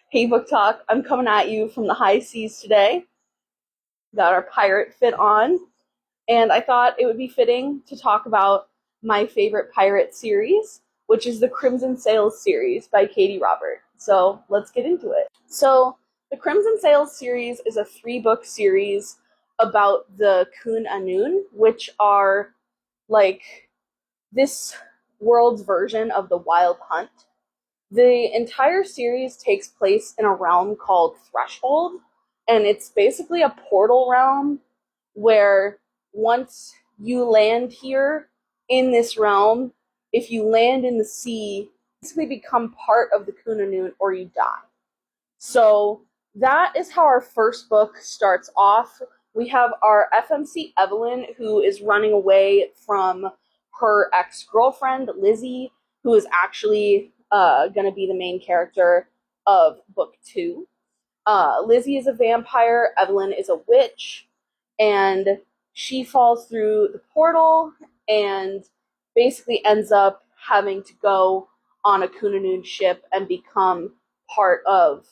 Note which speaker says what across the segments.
Speaker 1: Hey Book Talk, I'm coming at you from the high seas today. Got our pirate fit on, and I thought it would be fitting to talk about my favorite pirate series, which is the Crimson Sails series by Katee Robert. So let's get into it. So, the Crimson Sails series is a 3-book series about the Kun Anun, which are like this world's version of the Wild Hunt. The entire series takes place in a realm called Threshold, and it's basically a portal realm where once you land here in this realm, if you land in the sea, you basically become part of the Kunanun or you die. So that is how our first book starts off. We have our FMC Evelyn, who is running away from her ex-girlfriend, Lizzie, who is actually going to be the main character of book 2. Lizzie is a vampire, Evelyn is a witch, and she falls through the portal and basically ends up having to go on a Kunanun ship and become part of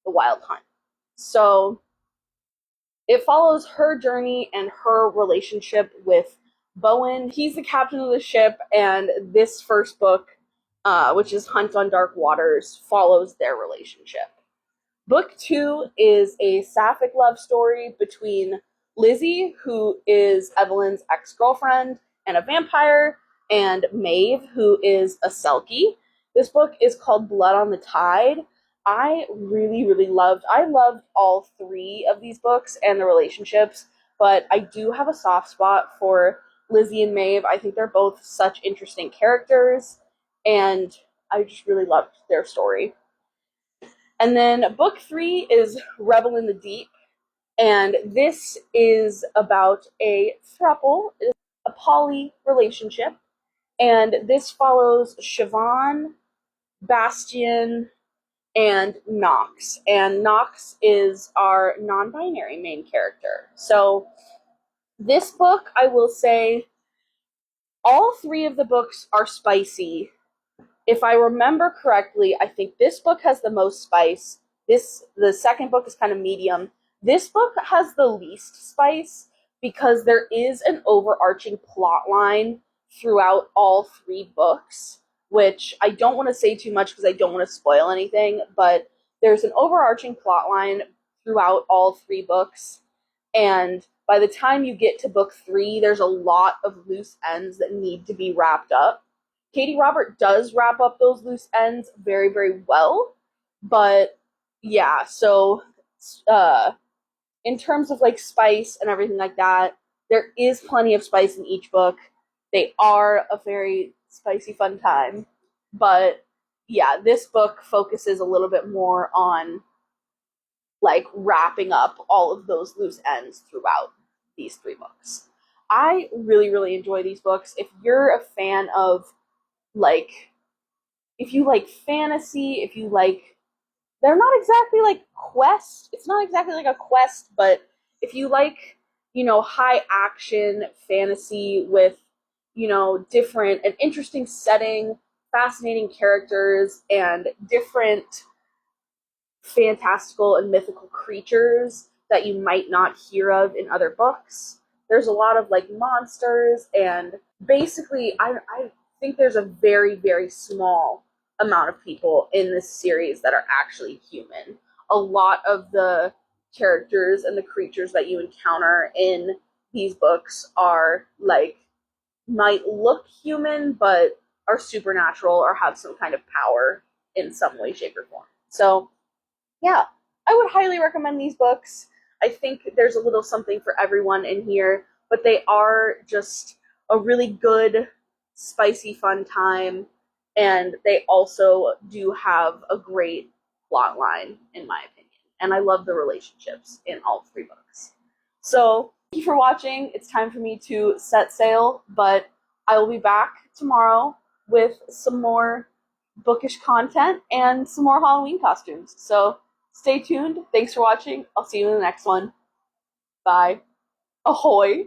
Speaker 1: the Wild Hunt. So it follows her journey and her relationship with Bowen. He's the captain of the ship, and this first book, which is Hunt on Dark Waters, follows their relationship. Book 2 is a sapphic love story between Lizzie, who is Evelyn's ex-girlfriend and a vampire, and Maeve, who is a Selkie. This book is called Blood on the Tide. I loved all 3 of these books and the relationships, but I do have a soft spot for Lizzie and Maeve. I think they're both such interesting characters, and I just really loved their story. And then book 3 is Rebel in the Deep, and this is about a throuple, a poly relationship, and this follows Siobhan, Bastian, and Nox. And Nox is our non-binary main character. So this book, I will say, all 3 of the books are spicy. If I remember correctly, I think this book has the most spice. The second book is kind of medium. This book has the least spice because there is an overarching plot line throughout all 3 books, which I don't want to say too much because I don't want to spoil anything, but there's an overarching plot line throughout all 3 books, and by the time you get to book 3, there's a lot of loose ends that need to be wrapped up. Katee Robert does wrap up those loose ends very, very well, but yeah, so in terms of like spice and everything like that, there is plenty of spice in each book. They are a very spicy, fun time, but yeah, this book focuses a little bit more on like wrapping up all of those loose ends throughout these 3 books. I really enjoy these books. If you're a fan of like, if you like fantasy, if you like, they're not exactly like quest, it's not exactly like a quest, but if you like, high action fantasy with, different and interesting setting, fascinating characters, and different fantastical and mythical creatures that you might not hear of in other books. There's a lot of like monsters, and basically I think there's a very small amount of people in this series that are actually human. A lot of the characters and the creatures that you encounter in these books are like, might look human, but are supernatural or have some kind of power in some way, shape, or form. So yeah, I would highly recommend these books. I think there's a little something for everyone in here, but they are just a really good, spicy, fun time, and they also do have a great plot line, in my opinion. And I love the relationships in all 3 books. So, thank you for watching. It's time for me to set sail, but I will be back tomorrow with some more bookish content and some more Halloween costumes. So, stay tuned. Thanks for watching. I'll see you in the next one. Bye. Ahoy.